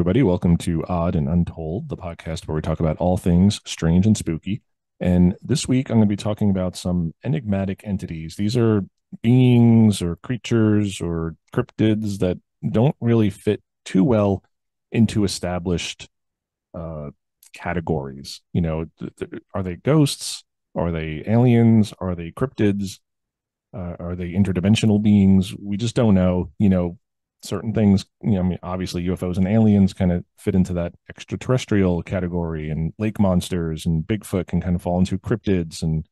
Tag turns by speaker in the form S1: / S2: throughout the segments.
S1: everybody. Welcome to Odd and Untold, the podcast where we talk about all things strange and spooky. And this week, I'm going to be talking about some enigmatic entities. These are beings or creatures or cryptids that don't really fit too well into established uh, categories. Are they ghosts? Are they aliens? Are they cryptids? Are they interdimensional beings? We just don't know. Certain things, I mean, obviously UFOs and aliens kind of fit into that extraterrestrial category, and lake monsters and Bigfoot can kind of fall into cryptids, and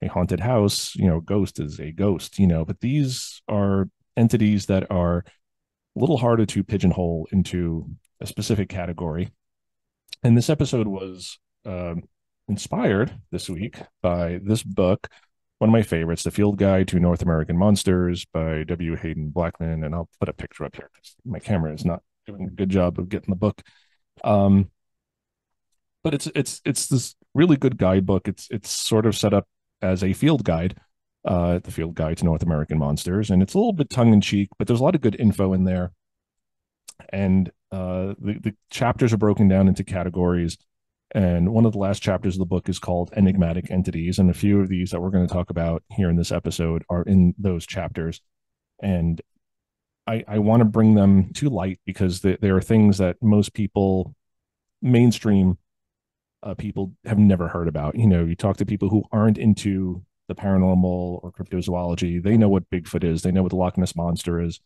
S1: a haunted house, ghost is a ghost, but these are entities that are a little harder to pigeonhole into a specific category. And this episode was inspired this week by this book, one of my favorites, The Field Guide to North American Monsters by W. Hayden Blackman. And I'll put a picture up here because my camera is not doing a good job of getting the book. But it's this really good guidebook. It's sort of set up as a field guide, The Field Guide to North American Monsters. And it's a little bit tongue in cheek, but there's a lot of good info in there. And the chapters are broken down into categories. And one of the last chapters of the book is called Enigmatic Entities. And a few of these that we're going to talk about here in this episode are in those chapters. And I want to bring them to light because there are things that most people, mainstream people, have never heard about. You talk to people who aren't into the paranormal or cryptozoology. They know what Bigfoot is. They know what the Loch Ness Monster is.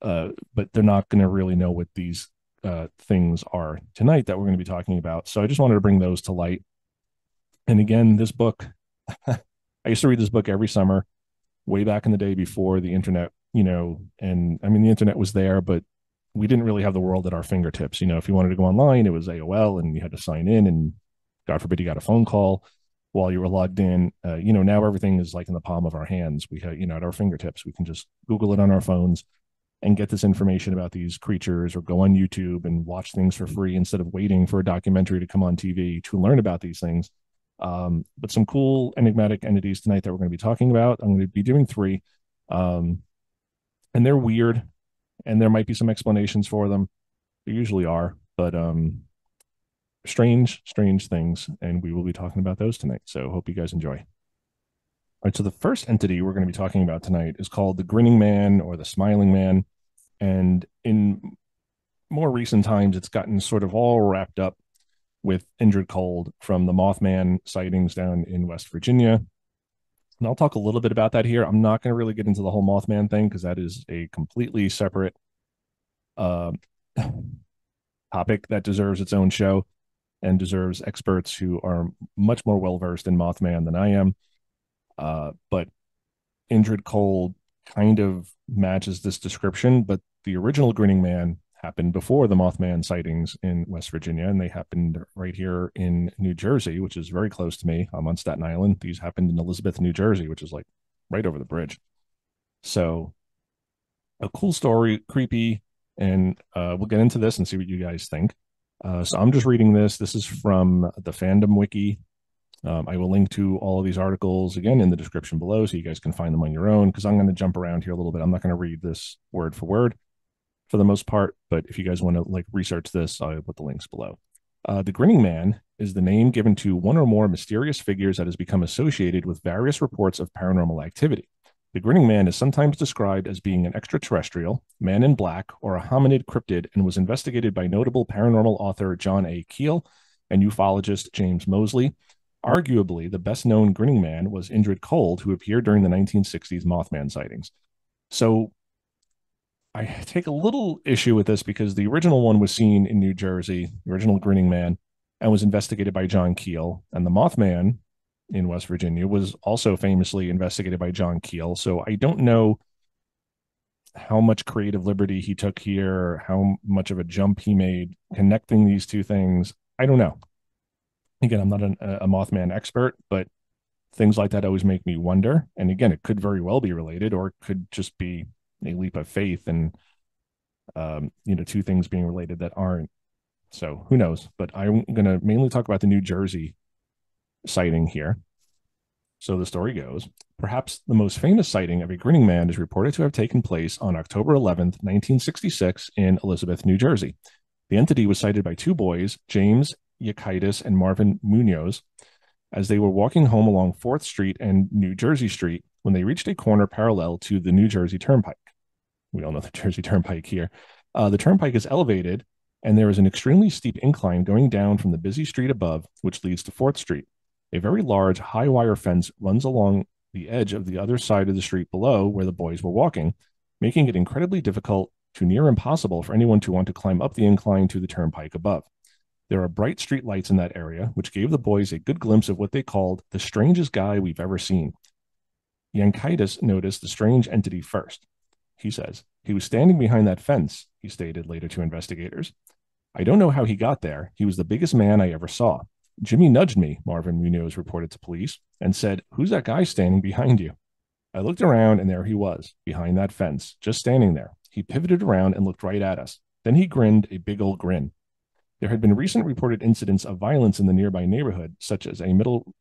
S1: But they're not going to really know what these things are tonight that we're going to be talking about. So I just wanted to bring those to light. And again, this book, I used to read this book every summer, way back in the day before the internet, and I mean, the internet was there, but we didn't really have the world at our fingertips. If you wanted to go online, it was AOL and you had to sign in, and God forbid you got a phone call while you were logged in. Now everything is like in the palm of our hands. We have, at our fingertips, we can just Google it on our phones and get this information about these creatures, or go on YouTube and watch things for free instead of waiting for a documentary to come on TV to learn about these things. But some cool enigmatic entities tonight that we're going to be talking about. I'm going to be doing three. And they're weird, and there might be some explanations for them. There usually are, but strange things. And we will be talking about those tonight. So hope you guys enjoy. All right, so the first entity we're going to be talking about tonight is called the Grinning Man or the Smiling Man. And in more recent times, it's gotten sort of all wrapped up with Indrid Cold from the Mothman sightings down in West Virginia. And I'll talk a little bit about that here. I'm not going to really get into the whole Mothman thing because that is a completely separate topic that deserves its own show and deserves experts who are much more well-versed in Mothman than I am. But Indrid Cold kind of matches this description, but the original Grinning Man happened before the Mothman sightings in West Virginia, and they happened right here in New Jersey, which is very close to me. I'm on Staten Island. These happened in Elizabeth, New Jersey, which is like right over the bridge. So a cool story, creepy, and we'll get into this and see what you guys think. So I'm just reading this. This is from the Fandom Wiki. I will link to all of these articles again in the description below so you guys can find them on your own, because I'm going to jump around here a little bit. I'm not going to read this word for word for the most part, but if you guys want to research this, I'll put the links below. The Grinning Man is the name given to one or more mysterious figures that has become associated with various reports of paranormal activity. The Grinning Man is sometimes described as being an extraterrestrial, man in black, or a hominid cryptid, and was investigated by notable paranormal author John A. Keel and ufologist James Moseley. Arguably, the best-known Grinning Man was Indrid Cold, who appeared during the 1960s Mothman sightings. So I take a little issue with this because the original one was seen in New Jersey, the original Grinning Man, and was investigated by John Keel. And the Mothman in West Virginia was also famously investigated by John Keel. So I don't know how much creative liberty he took here, how much of a jump he made connecting these two things. I don't know. Again, I'm not a Mothman expert, but things like that always make me wonder. And again, it could very well be related, or it could just be a leap of faith and, two things being related that aren't. So who knows? But I'm going to mainly talk about the New Jersey sighting here. So the story goes, perhaps the most famous sighting of a Grinning Man is reported to have taken place on October 11th, 1966 in Elizabeth, New Jersey. The entity was sighted by two boys, James Yakitis and Marvin Munoz, as they were walking home along 4th Street and New Jersey Street when they reached a corner parallel to the New Jersey Turnpike. We all know the Jersey Turnpike here. The turnpike is elevated, and there is an extremely steep incline going down from the busy street above, which leads to 4th Street. A very large, high wire fence runs along the edge of the other side of the street below where the boys were walking, making it incredibly difficult to near impossible for anyone to want to climb up the incline to the turnpike above. There are bright street lights in that area, which gave the boys a good glimpse of what they called the strangest guy we've ever seen. Yankitis noticed the strange entity first. He says, "He was standing behind that fence," he stated later to investigators. "I don't know how he got there. He was the biggest man I ever saw. Jimmy nudged me," Marvin Munoz reported to police, and said, "Who's that guy standing behind you?" I looked around, and there he was, behind that fence, just standing there. He pivoted around and looked right at us. Then he grinned a big old grin. There had been recent reported incidents of violence in the nearby neighborhood, such as a middle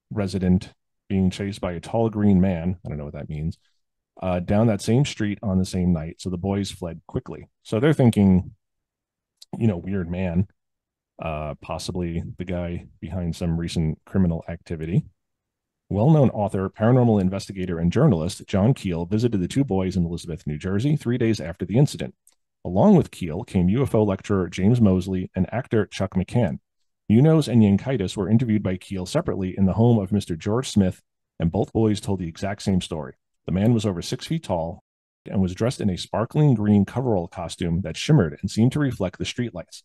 S1: resident being chased by a tall green man, I don't know what that means, down that same street on the same night. So the boys fled quickly. So they're thinking, weird man, possibly the guy behind some recent criminal activity. Well-known author, paranormal investigator, and journalist John Keel visited the two boys in Elizabeth, New Jersey, 3 days after the incident. Along with Keel came UFO lecturer James Mosley and actor Chuck McCann. Munoz and Yankitis were interviewed by Keel separately in the home of Mr. George Smith, and both boys told the exact same story. The man was over 6 feet tall and was dressed in a sparkling green coverall costume that shimmered and seemed to reflect the streetlights.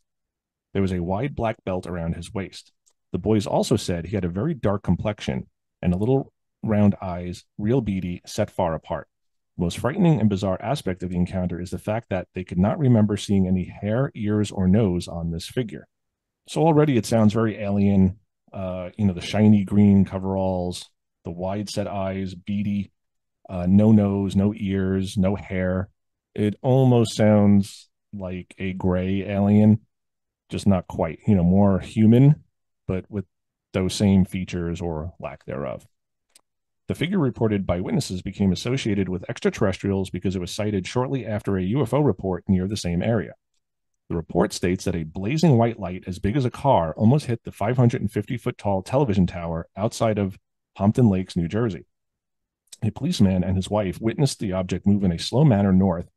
S1: There was a wide black belt around his waist. The boys also said he had a very dark complexion and a little round eyes, real beady, set far apart. The most frightening and bizarre aspect of the encounter is the fact that they could not remember seeing any hair, ears, or nose on this figure. So already it sounds very alien. The shiny green coveralls, the wide set eyes, beady, no nose, no ears, no hair. It almost sounds like a gray alien, just not quite, more human, but with those same features or lack thereof. The figure reported by witnesses became associated with extraterrestrials because it was sighted shortly after a UFO report near the same area. The report states that a blazing white light as big as a car almost hit the 550-foot tall television tower outside of Pompton Lakes, New Jersey. A policeman and his wife witnessed the object move in a slow manner north,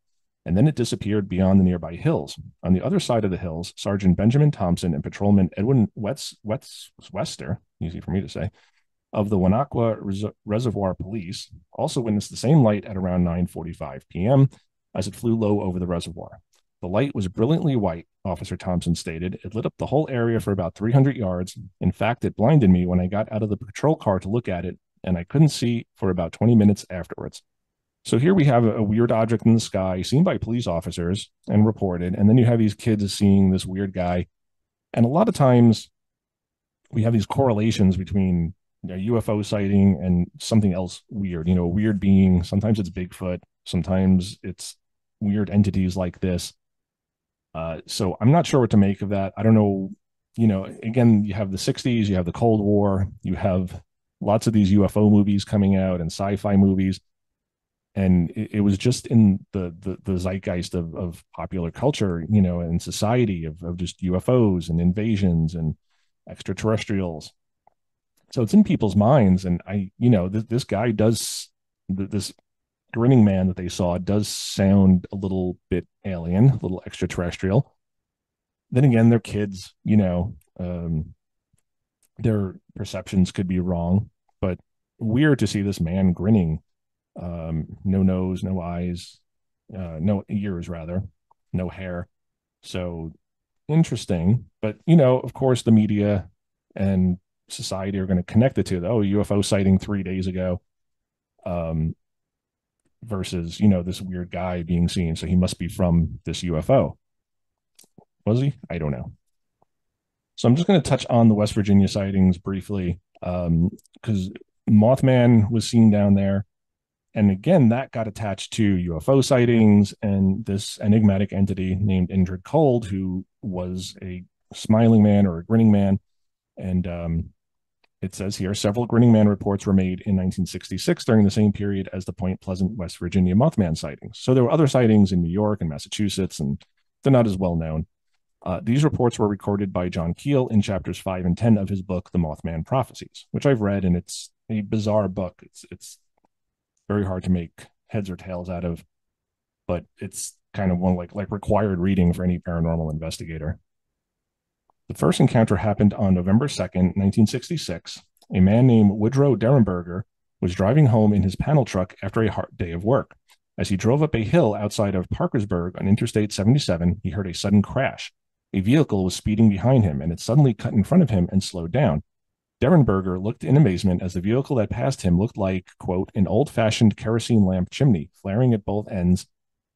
S1: and then it disappeared beyond the nearby hills. On the other side of the hills, Sergeant Benjamin Thompson and Patrolman Edwin Wester, easy for me to say, of the Wanakwa Reservoir Police also witnessed the same light at around 9:45 p.m. as it flew low over the reservoir. The light was brilliantly white, Officer Thompson stated. It lit up the whole area for about 300 yards. In fact, it blinded me when I got out of the patrol car to look at it, and I couldn't see for about 20 minutes afterwards. So here we have a weird object in the sky seen by police officers and reported, and then you have these kids seeing this weird guy. And a lot of times we have these correlations between a UFO sighting and something else weird, a weird being. Sometimes it's Bigfoot. Sometimes it's weird entities like this. So I'm not sure what to make of that. I don't know. Again, you have the 60s, you have the Cold War, you have lots of these UFO movies coming out and sci-fi movies. And it was just in the zeitgeist of popular culture, and society of just UFOs and invasions and extraterrestrials. So it's in people's minds. And this guy does, this grinning man that they saw does sound a little bit alien, a little extraterrestrial. Then again, they're kids, their perceptions could be wrong, but weird to see this man grinning. No nose, no eyes, no ears, rather, no hair. So interesting. But, of course, the media and society are going to connect the two. UFO sighting 3 days ago versus, this weird guy being seen. So he must be from this UFO. Was he? I don't know. So I'm just going to touch on the West Virginia sightings briefly because Mothman was seen down there. And again, that got attached to UFO sightings and this enigmatic entity named Indrid Cold, who was a smiling man or a grinning man. And it says here, several Grinning Man reports were made in 1966 during the same period as the Point Pleasant, West Virginia Mothman sightings. So there were other sightings in New York and Massachusetts, and they're not as well known. These reports were recorded by John Keel in chapters 5 and 10 of his book, The Mothman Prophecies, which I've read, and it's a bizarre book. It's very hard to make heads or tails out of, but it's kind of one like required reading for any paranormal investigator. The first encounter happened on November 2nd, 1966. A man named Woodrow Derenberger was driving home in his panel truck after a hard day of work. As he drove up a hill outside of Parkersburg on Interstate 77, he heard a sudden crash. A vehicle was speeding behind him, and it suddenly cut in front of him and slowed down. Derenberger looked in amazement as the vehicle that passed him looked like, quote, an old-fashioned kerosene lamp chimney, flaring at both ends,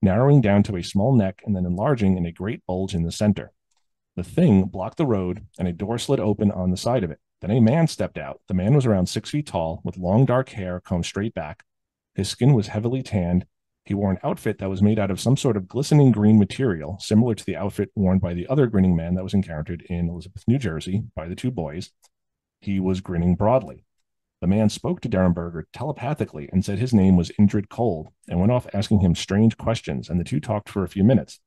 S1: narrowing down to a small neck and then enlarging in a great bulge in the center. The thing blocked the road, and a door slid open on the side of it. Then a man stepped out. The man was around 6 feet tall, with long dark hair combed straight back. His skin was heavily tanned. He wore an outfit that was made out of some sort of glistening green material, similar to the outfit worn by the other grinning man that was encountered in Elizabeth, New Jersey, by the two boys. He was grinning broadly. The man spoke to Derenberger telepathically and said his name was Indrid Cold, and went off asking him strange questions, and the two talked for a few minutes.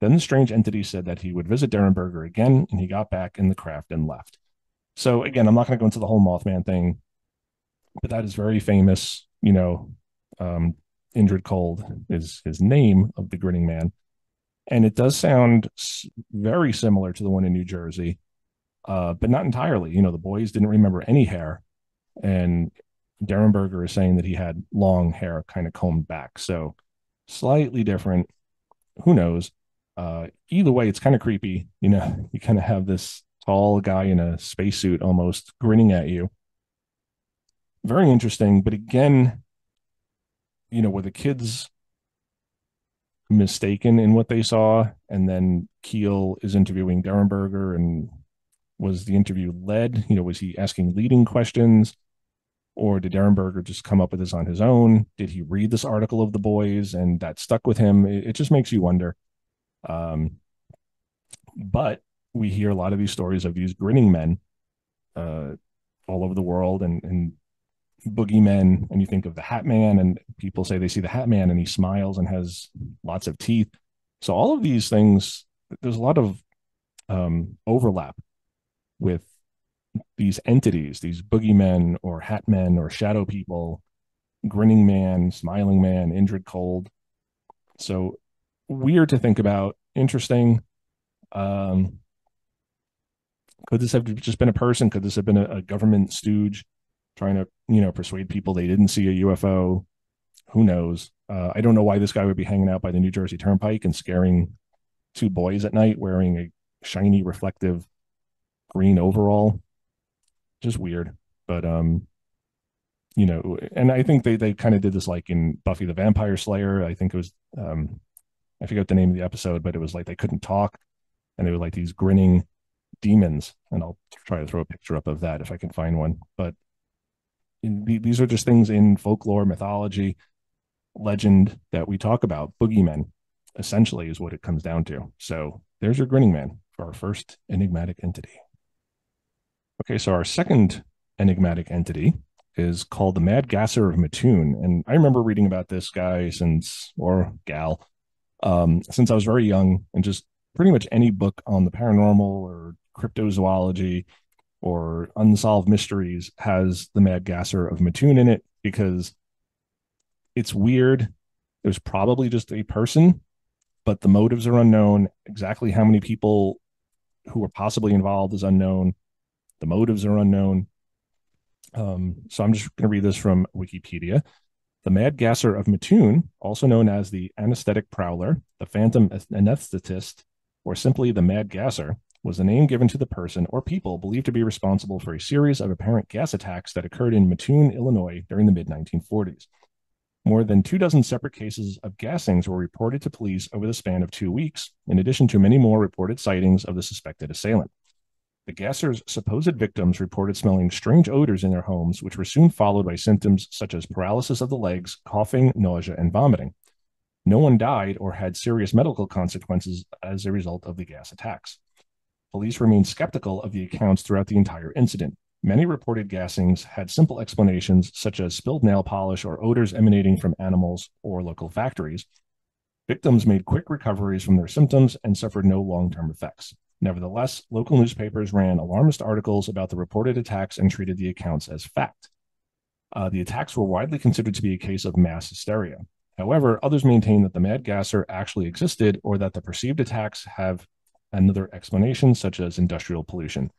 S1: Then the strange entity said that he would visit Derenberger again, and he got back in the craft and left. So again, I'm not going to go into the whole Mothman thing, but that is very famous. Indrid Cold is his name of the grinning man. And it does sound very similar to the one in New Jersey, but not entirely. The boys didn't remember any hair. And Derenberger is saying that he had long hair kind of combed back. So slightly different. Who knows? Either way, it's kind of creepy. You kind of have this tall guy in a spacesuit almost grinning at you. Very interesting. But again, were the kids mistaken in what they saw? And then Keel is interviewing Derenberger, and was the interview led? Was he asking leading questions? Or did Derenberger just come up with this on his own? Did he read this article of the boys and that stuck with him? It just makes you wonder. But we hear a lot of these stories of these grinning men all over the world, and boogeymen, and you think of the Hat Man, and people say they see the Hat Man and he smiles and has lots of teeth. So all of these things, there's a lot of overlap with these entities, these boogeymen or Hat Men or shadow people, grinning man, smiling man, Indrid Cold. So weird to think about, interesting. Could this have just been a person? Could this have been a government stooge trying to, persuade people they didn't see a UFO? Who knows? I don't know why this guy would be hanging out by the New Jersey Turnpike and scaring two boys at night wearing a shiny, reflective green overall. Just weird. But, and I think they kind of did this like in Buffy the Vampire Slayer. I think it was, I forget the name of the episode, but it was like they couldn't talk, and they were like these grinning demons. And I'll try to throw a picture up of that if I can find one. But these are just things in folklore, mythology, legend that we talk about. Boogeymen, essentially, is what it comes down to. So there's your grinning man for our first enigmatic entity. Okay, so our second enigmatic entity is called the Mad Gasser of Mattoon. And I remember reading about this guy or gal, since I was very young, and just pretty much any book on the paranormal or cryptozoology or unsolved mysteries has the Mad Gasser of Mattoon in it, because it's weird. There's probably just a person, but the motives are unknown. Exactly how many people who were possibly involved is unknown. The motives are unknown. So I'm just going to read this from Wikipedia. The Mad Gasser of Mattoon, also known as the anesthetic prowler, the phantom anesthetist, or simply the Mad Gasser, was the name given to the person or people believed to be responsible for a series of apparent gas attacks that occurred in Mattoon, Illinois during the mid-1940s. More than 24 separate cases of gassings were reported to police over the span of 2 weeks, in addition to many more reported sightings of the suspected assailant. The Gasser's supposed victims reported smelling strange odors in their homes, which were soon followed by symptoms such as paralysis of the legs, coughing, nausea, and vomiting. No one died or had serious medical consequences as a result of the gas attacks. Police remained skeptical of the accounts throughout the entire incident. Many reported gassings had simple explanations, such as spilled nail polish or odors emanating from animals or local factories. Victims made quick recoveries from their symptoms and suffered no long-term effects. Nevertheless, local newspapers ran alarmist articles about the reported attacks and treated the accounts as fact. The attacks were widely considered to be a case of mass hysteria. However, others maintain that the Mad Gasser actually existed or that the perceived attacks have another explanation, such as industrial pollution.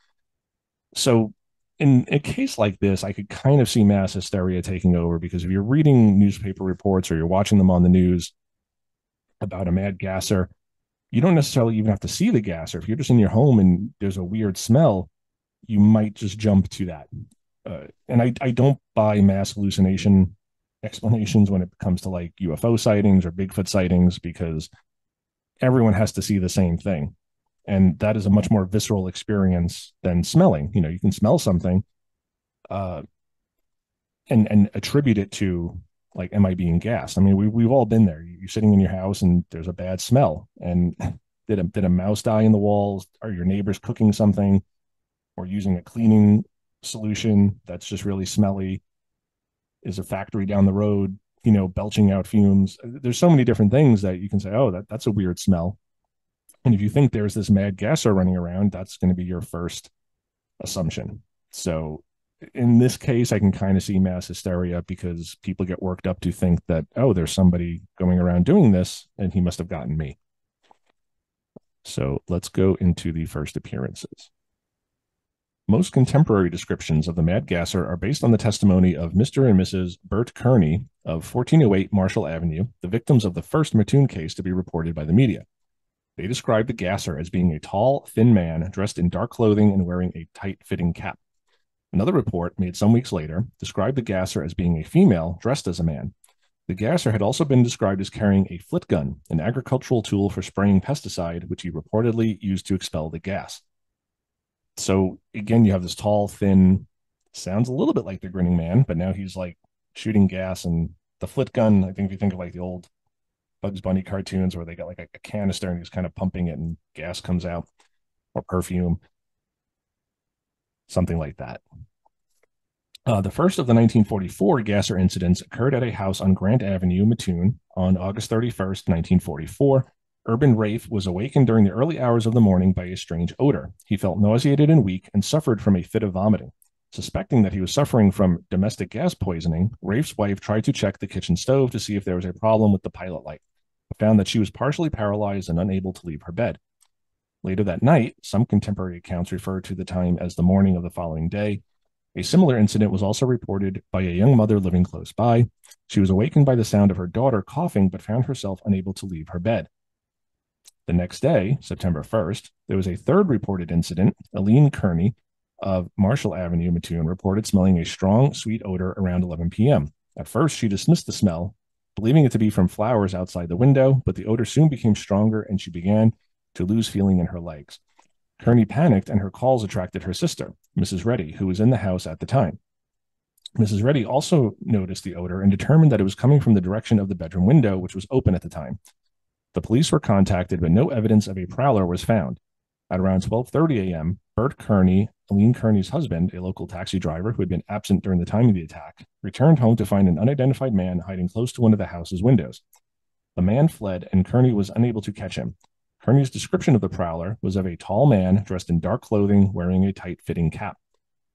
S1: So, in a case like this, I could kind of see mass hysteria taking over because if you're reading newspaper reports or you're watching them on the news about a Mad Gasser, you don't necessarily even have to see the gasser. If you're just in your home and there's a weird smell, you might just jump to that. And I don't buy mass hallucination explanations when it comes to like UFO sightings or Bigfoot sightings because everyone has to see the same thing. And that is a much more visceral experience than smelling. You know, you can smell something uh, and attribute it to like, am I being gassed? I mean, we've all been there. You're sitting in your house and there's a bad smell. And did a mouse die in the walls? Are your neighbors cooking something or using a cleaning solution that's just really smelly? Is a factory down the road, you know, belching out fumes? There's so many different things that you can say, oh, that's a weird smell. And if you think there's this mad gasser running around, that's going to be your first assumption. So in this case, I can kind of see mass hysteria because people get worked up to think that, oh, there's somebody going around doing this and he must have gotten me. So let's go into the first appearances. Most contemporary descriptions of the Mad Gasser are based on the testimony of Mr. and Mrs. Bert Kearney of 1408 Marshall Avenue, the victims of the first Mattoon case to be reported by the media. They described the gasser as being a tall, thin man dressed in dark clothing and wearing a tight-fitting cap. Another report, made some weeks later, described the gasser as being a female dressed as a man. The gasser had also been described as carrying a flit gun, an agricultural tool for spraying pesticide, which he reportedly used to expel the gas. So again, you have this tall, thin, sounds a little bit like the Grinning Man, but now he's like shooting gas, and the flit gun, I think if you think of like the old Bugs Bunny cartoons where they got like a canister and he's kind of pumping it and gas comes out, or perfume, something like that. The first of the 1944 gasser incidents occurred at a house on Grant Avenue, Mattoon, on August 31st, 1944. Urban Rafe was awakened during the early hours of the morning by a strange odor. He felt nauseated and weak and suffered from a fit of vomiting. Suspecting that he was suffering from domestic gas poisoning, Rafe's wife tried to check the kitchen stove to see if there was a problem with the pilot light, but found that she was partially paralyzed and unable to leave her bed. Later that night, some contemporary accounts refer to the time as the morning of the following day. A similar incident was also reported by a young mother living close by. She was awakened by the sound of her daughter coughing, but found herself unable to leave her bed. The next day, September 1st, there was a third reported incident. Aline Kearney of Marshall Avenue, Mattoon, reported smelling a strong, sweet odor around 11 p.m. At first, she dismissed the smell, believing it to be from flowers outside the window, but the odor soon became stronger and she began to lose feeling in her legs. Kearney panicked and her calls attracted her sister, Mrs. Reddy, who was in the house at the time. Mrs. Reddy also noticed the odor and determined that it was coming from the direction of the bedroom window, which was open at the time. The police were contacted, but no evidence of a prowler was found. At around 12:30 a.m., Bert Kearney, Aline Kearney's husband, a local taxi driver who had been absent during the time of the attack, returned home to find an unidentified man hiding close to one of the house's windows. The man fled, and Kearney was unable to catch him. Kearney's description of the prowler was of a tall man dressed in dark clothing wearing a tight-fitting cap.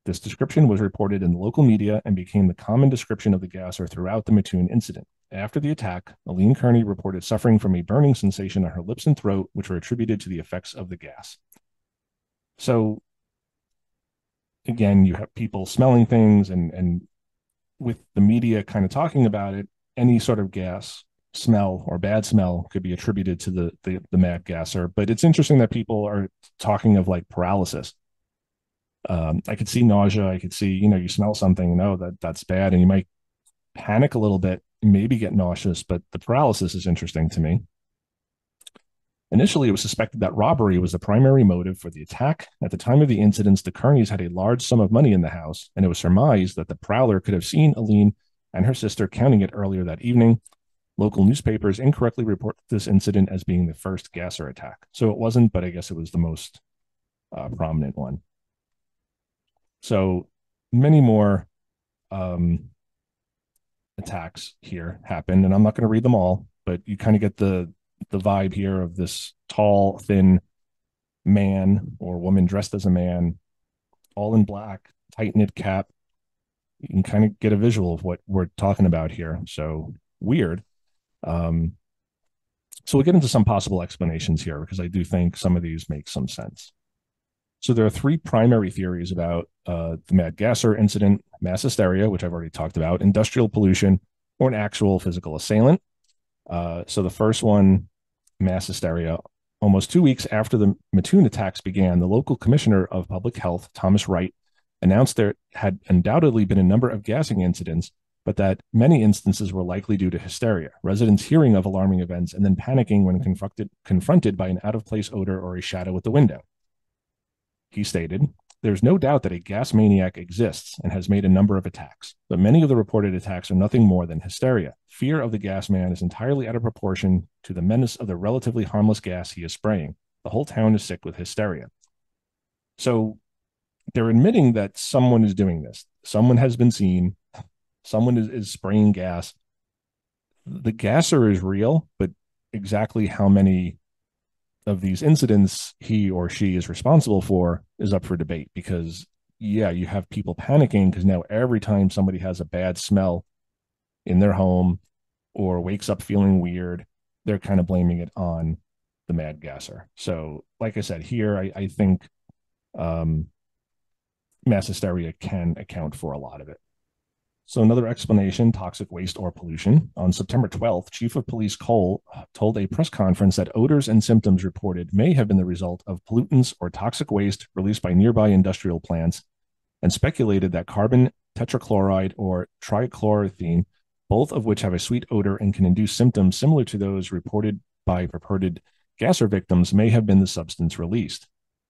S1: This description was reported in the local media and became the common description of the gasser throughout the Mattoon incident. After the attack, Aline Kearney reported suffering from a burning sensation on her lips and throat, which were attributed to the effects of the gas. So, again, you have people smelling things, and with the media kind of talking about it, any sort of gas smell or bad smell could be attributed to the Mad Gasser. But it's interesting that people are talking of like paralysis. I could see nausea. I could see, you know, you smell something, that's bad, and you might panic a little bit, maybe get nauseous. But the paralysis is interesting to me. Initially, it was suspected that robbery was the primary motive for the attack. At the time of the incidents, the Kearneys had a large sum of money in the house, and it was surmised that the prowler could have seen Aline and her sister counting it earlier that evening. Local newspapers incorrectly report this incident as being the first gasser attack. So it wasn't, but I guess it was the most prominent one. So many more attacks here happened, and I'm not going to read them all, but you kind of get the vibe here of this tall, thin man or woman dressed as a man, all in black, tight knit cap. You can kind of get a visual of what we're talking about here. So weird. Um, so we'll get into some possible explanations here because I do think some of these make some sense. So there are three primary theories about the Mad Gasser incident: mass hysteria, which I've already talked about, industrial pollution, or an actual physical assailant. So the first one, mass hysteria. Almost 2 weeks after the Mattoon attacks began, the local commissioner of public health, Thomas Wright, announced there had undoubtedly been a number of gassing incidents, but that many instances were likely due to hysteria, residents hearing of alarming events and then panicking when confronted by an out-of-place odor or a shadow at the window. He stated, "There's no doubt that a gas maniac exists and has made a number of attacks, but many of the reported attacks are nothing more than hysteria. Fear of the gas man is entirely out of proportion to the menace of the relatively harmless gas he is spraying. The whole town is sick with hysteria." So they're admitting that someone is doing this. Someone has been seen. Someone is spraying gas. The gasser is real, but exactly how many of these incidents he or she is responsible for is up for debate because, yeah, you have people panicking because now every time somebody has a bad smell in their home or wakes up feeling weird, they're kind of blaming it on the Mad Gasser. So, like I said, here, I think mass hysteria can account for a lot of it. So another explanation, toxic waste or pollution. On September 12th, Chief of Police Cole told a press conference that odors and symptoms reported may have been the result of pollutants or toxic waste released by nearby industrial plants and speculated that carbon tetrachloride or trichloroethene, both of which have a sweet odor and can induce symptoms similar to those reported by purported gasser victims, may have been the substance released.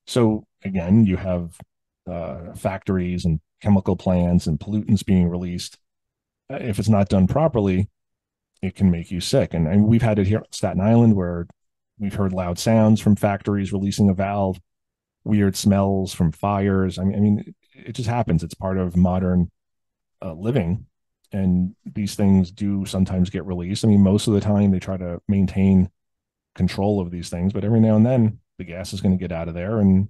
S1: So again, you have factories and chemical plants and pollutants being released. If it's not done properly, it can make you sick. And we've had it here at Staten Island where we've heard loud sounds from factories releasing a valve, weird smells from fires. I mean, it just happens. It's part of modern living. And these things do sometimes get released. I mean, most of the time they try to maintain control of these things, but every now and then the gas is going to get out of there and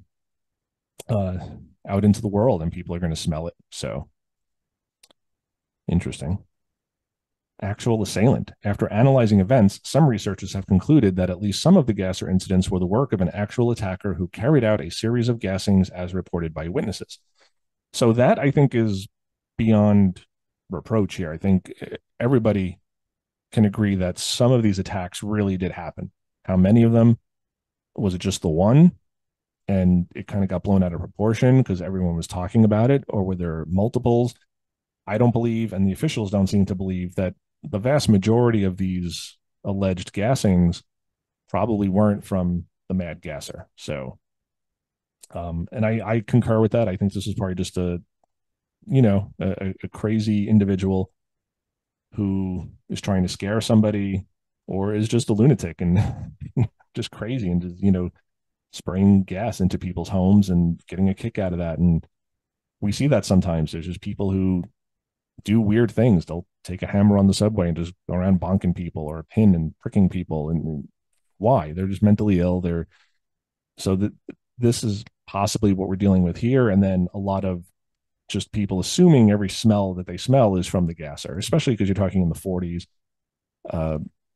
S1: out into the world and people are going to smell it. So interesting. Actual assailant. After analyzing events, some researchers have concluded that at least some of the gasser incidents were the work of an actual attacker who carried out a series of gassings as reported by witnesses. So that I think is beyond reproach here. I think everybody can agree that some of these attacks really did happen. How many of them? Was it just the one? And it kind of got blown out of proportion because everyone was talking about it, or were there multiples? I don't believe, and the officials don't seem to believe, that the vast majority of these alleged gassings probably weren't from the Mad Gasser. So, and I concur with that. I think this is probably just a crazy individual who is trying to scare somebody or is just a lunatic and just crazy and just, spraying gas into people's homes and getting a kick out of that. And we see that sometimes. There's just people who do weird things. They'll take a hammer on the subway and just go around bonking people or a pin and pricking people. And why? They're just mentally ill. This is possibly what we're dealing with here. And then a lot of just people assuming every smell that they smell is from the gasser, especially because you're talking in the 40s.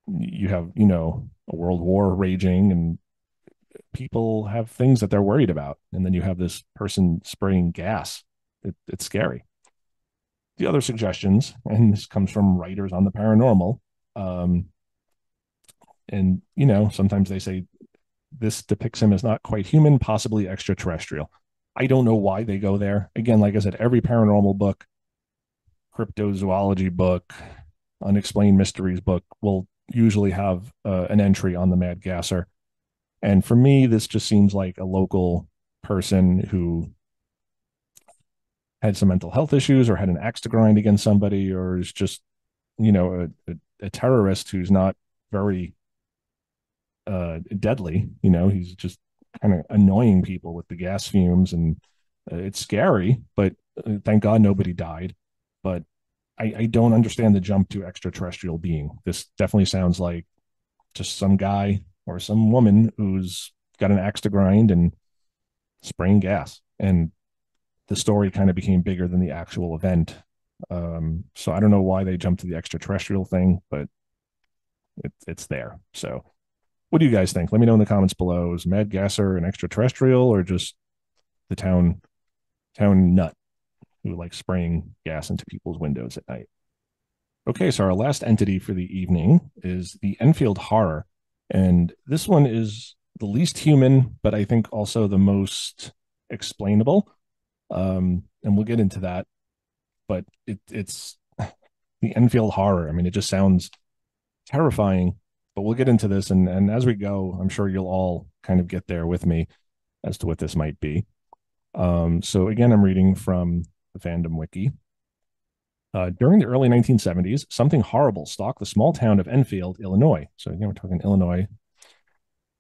S1: You have, a world war raging and people have things that they're worried about. And then you have this person spraying gas. It's scary. The other suggestions, and this comes from writers on the paranormal, and, sometimes they say this depicts him as not quite human, possibly extraterrestrial. I don't know why they go there. Again, like I said, every paranormal book, cryptozoology book, unexplained mysteries book will usually have an entry on the Mad Gasser. And for me, this just seems like a local person who had some mental health issues or had an axe to grind against somebody or is just, a terrorist who's not very deadly. He's just kind of annoying people with the gas fumes. And it's scary, but thank God nobody died. But I don't understand the jump to extraterrestrial being. This definitely sounds like just some guy or some woman who's got an axe to grind and spraying gas. And the story kind of became bigger than the actual event. So I don't know why they jumped to the extraterrestrial thing, but it's there. So what do you guys think? Let me know in the comments below. Is Mad Gasser an extraterrestrial or just the town nut who likes spraying gas into people's windows at night? Okay, so our last entity for the evening is the Enfield Horror. And this one is the least human, but I think also the most explainable. And we'll get into that. But it's the Enfield Horror. I mean, it just sounds terrifying, but we'll get into this. And as we go, I'm sure you'll all kind of get there with me as to what this might be. So again, I'm reading from the fandom wiki. During the early 1970s, something horrible stalked the small town of Enfield, Illinois. So again, we're talking Illinois.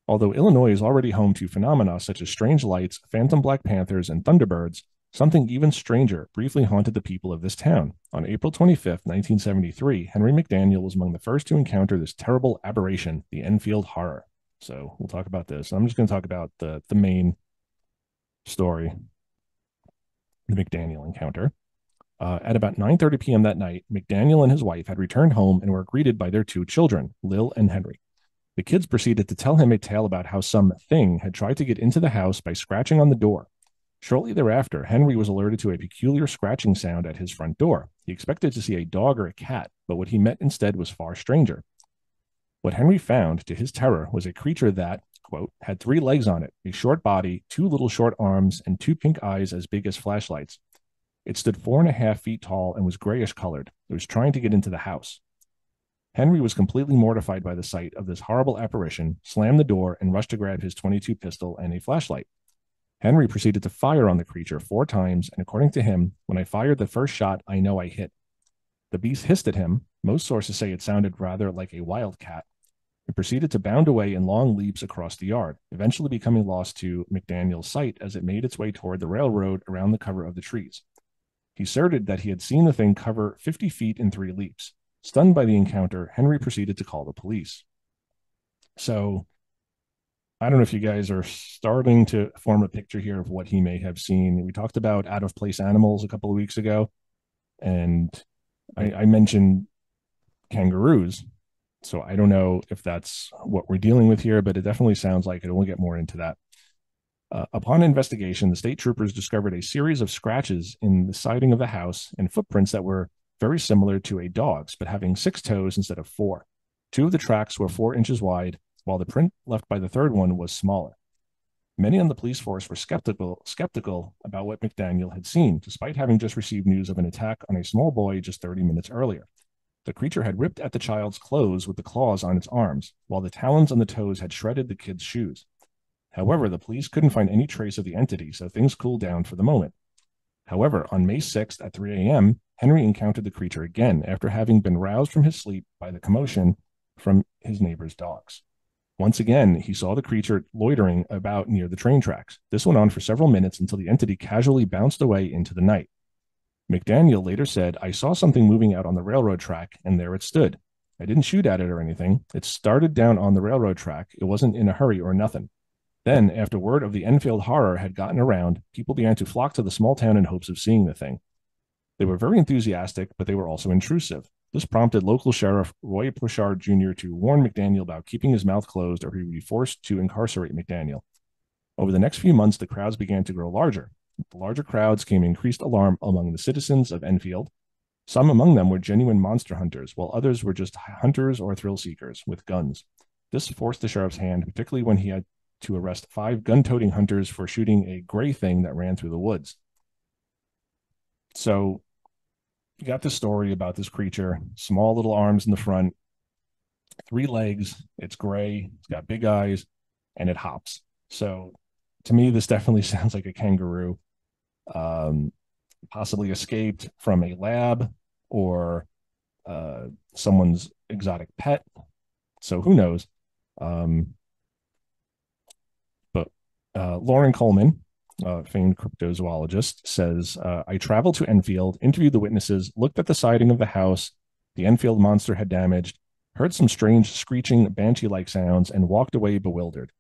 S1: Although Illinois is already home to phenomena such as strange lights, phantom black panthers, and thunderbirds, something even stranger briefly haunted the people of this town. On April 25th, 1973, Henry McDaniel was among the first to encounter this terrible aberration, the Enfield Horror. So we'll talk about this. I'm just going to talk about the main story, the McDaniel encounter. At about 9:30 p.m. that night, McDaniel and his wife had returned home and were greeted by their two children, Lil and Henry. The kids proceeded to tell him a tale about how some thing had tried to get into the house by scratching on the door. Shortly thereafter, Henry was alerted to a peculiar scratching sound at his front door. He expected to see a dog or a cat, but what he met instead was far stranger. What Henry found, to his terror, was a creature that, quote, had 3 legs on it, a short body, 2 little short arms, and 2 pink eyes as big as flashlights. It stood 4.5 feet tall and was grayish colored. It was trying to get into the house. Henry was completely mortified by the sight of this horrible apparition, slammed the door, and rushed to grab his .22 pistol and a flashlight. Henry proceeded to fire on the creature 4 times, and according to him, when I fired the first shot, I know I hit. The beast hissed at him. Most sources say it sounded rather like a wildcat. It proceeded to bound away in long leaps across the yard, eventually becoming lost to McDaniel's sight as it made its way toward the railroad around the cover of the trees. He asserted that he had seen the thing cover 50 feet in 3 leaps. Stunned by the encounter, Henry proceeded to call the police. So I don't know if you guys are starting to form a picture here of what he may have seen. We talked about out-of-place animals a couple of weeks ago, and I mentioned kangaroos. So I don't know if that's what we're dealing with here, but it definitely sounds like it. We'll get more into that. Upon investigation, the state troopers discovered a series of scratches in the siding of the house and footprints that were very similar to a dog's, but having 6 toes instead of 4. 2 of the tracks were 4 inches wide, while the print left by the third one was smaller. Many on the police force were skeptical about what McDaniel had seen, despite having just received news of an attack on a small boy just 30 minutes earlier. The creature had ripped at the child's clothes with the claws on its arms, while the talons on the toes had shredded the kid's shoes. However, the police couldn't find any trace of the entity, so things cooled down for the moment. However, on May 6th at 3 a.m., Henry encountered the creature again after having been roused from his sleep by the commotion from his neighbor's dogs. Once again, he saw the creature loitering about near the train tracks. This went on for several minutes until the entity casually bounced away into the night. McDaniel later said, I saw something moving out on the railroad track, and there it stood. I didn't shoot at it or anything. It started down on the railroad track. It wasn't in a hurry or nothing. Then, after word of the Enfield Horror had gotten around, people began to flock to the small town in hopes of seeing the thing. They were very enthusiastic, but they were also intrusive. This prompted local sheriff Roy Pritchard Jr. to warn McDaniel about keeping his mouth closed or he would be forced to incarcerate McDaniel. Over the next few months, the crowds began to grow larger. With the larger crowds came increased alarm among the citizens of Enfield. Some among them were genuine monster hunters, while others were just hunters or thrill seekers with guns. This forced the sheriff's hand, particularly when he had to arrest 5 gun-toting hunters for shooting a gray thing that ran through the woods. So you got this story about this creature, small little arms in the front, 3 legs, it's gray, it's got big eyes, and it hops. So to me, this definitely sounds like a kangaroo, possibly escaped from a lab or someone's exotic pet. So who knows? Lauren Coleman, famed cryptozoologist, says, I traveled to Enfield, interviewed the witnesses, looked at the siding of the house the Enfield monster had damaged, heard some strange screeching, banshee-like sounds, and walked away bewildered.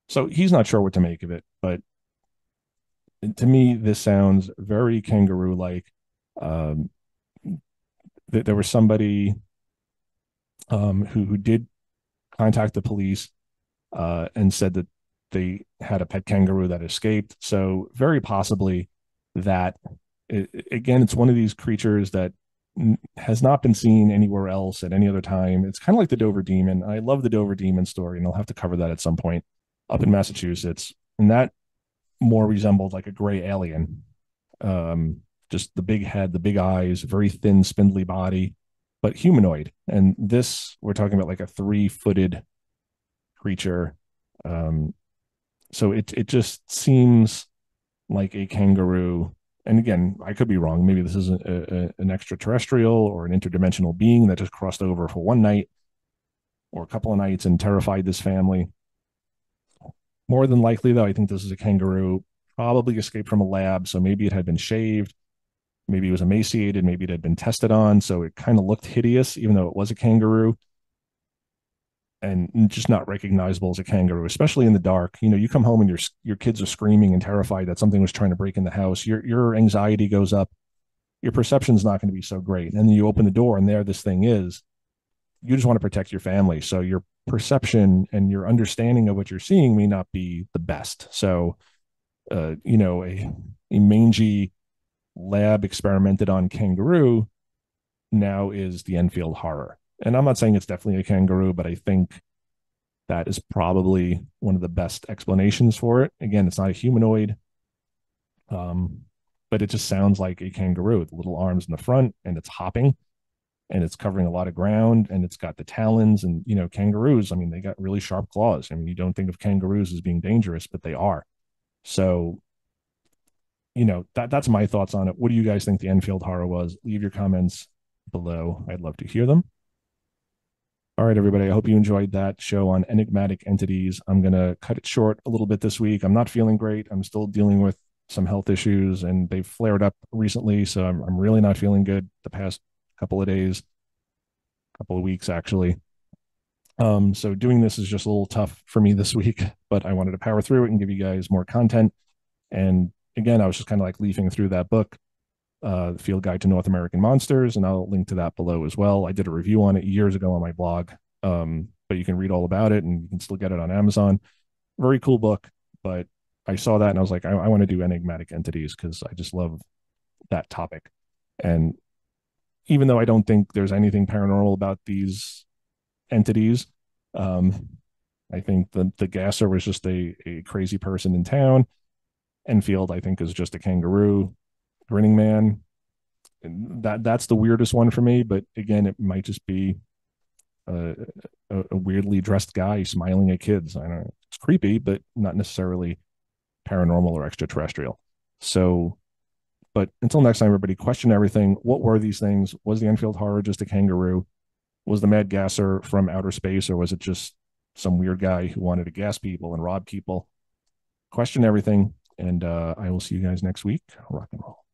S1: So he's not sure what to make of it, but to me, this sounds very kangaroo like. Um, there was somebody who did contact the police and said that they had a pet kangaroo that escaped. So very possibly that again, it's one of these creatures that has not been seen anywhere else at any other time. It's kind of like the Dover Demon. I love the Dover Demon story, and I'll have to cover that at some point up in Massachusetts. And that more resembled like a gray alien. Um, just the big head, the big eyes, very thin, spindly body, but humanoid. And this, we're talking about like a 3-footed creature. Um, so it just seems like a kangaroo. And again, I could be wrong. Maybe this is an extraterrestrial or an interdimensional being that just crossed over for one night or a couple of nights and terrified this family. More than likely, though, I think this is a kangaroo, probably escaped from a lab. So maybe it had been shaved, maybe it was emaciated, maybe it had been tested on. So it kind of looked hideous, even though it was a kangaroo and just not recognizable as a kangaroo, especially in the dark. You know, you come home and your kids are screaming and terrified that something was trying to break in the house. Your anxiety goes up. Your perception's not going to be so great. And then you open the door and there this thing is. You just want to protect your family. So your perception and your understanding of what you're seeing may not be the best. So you know, a mangy lab experimented on kangaroo now is the Enfield Horror. And I'm not saying it's definitely a kangaroo, but I think that is probably one of the best explanations for it. Again, it's not a humanoid, um, but it just sounds like a kangaroo with little arms in the front, and it's hopping, and it's covering a lot of ground, and it's got the talons. And you know, kangaroos, I mean, they got really sharp claws. I mean, you don't think of kangaroos as being dangerous, but they are. So you know, that's my thoughts on it. What do you guys think the Enfield Horror was? Leave your comments below. I'd love to hear them. All right, everybody. I hope you enjoyed that show on enigmatic entities. I'm going to cut it short a little bit this week. I'm not feeling great. I'm still dealing with some health issues, and they've flared up recently. So I'm really not feeling good the past couple of days, couple of weeks, actually. So doing this is just a little tough for me this week, but I wanted to power through it and give you guys more content. And again, I was just kind of like leafing through that book, The Field Guide to North American Monsters, and I'll link to that below as well. I did a review on it years ago on my blog, but you can read all about it, and you can still get it on Amazon. Very cool book, but I saw that and I was like, I want to do enigmatic entities because I just love that topic. And even though I don't think there's anything paranormal about these entities, um, I think the gasser was just a crazy person in town. Enfield, I think, is just a kangaroo. Grinning Man, that's the weirdest one for me. But again, it might just be a, a weirdly dressed guy smiling at kids. I don't know. It's creepy, but not necessarily paranormal or extraterrestrial. So, but until next time, everybody, question everything. What were these things? Was the Enfield Horror just a kangaroo? Was the Mad Gasser from outer space, or was it just some weird guy who wanted to gas people and rob people? Question everything. And I will see you guys next week. Rock and roll.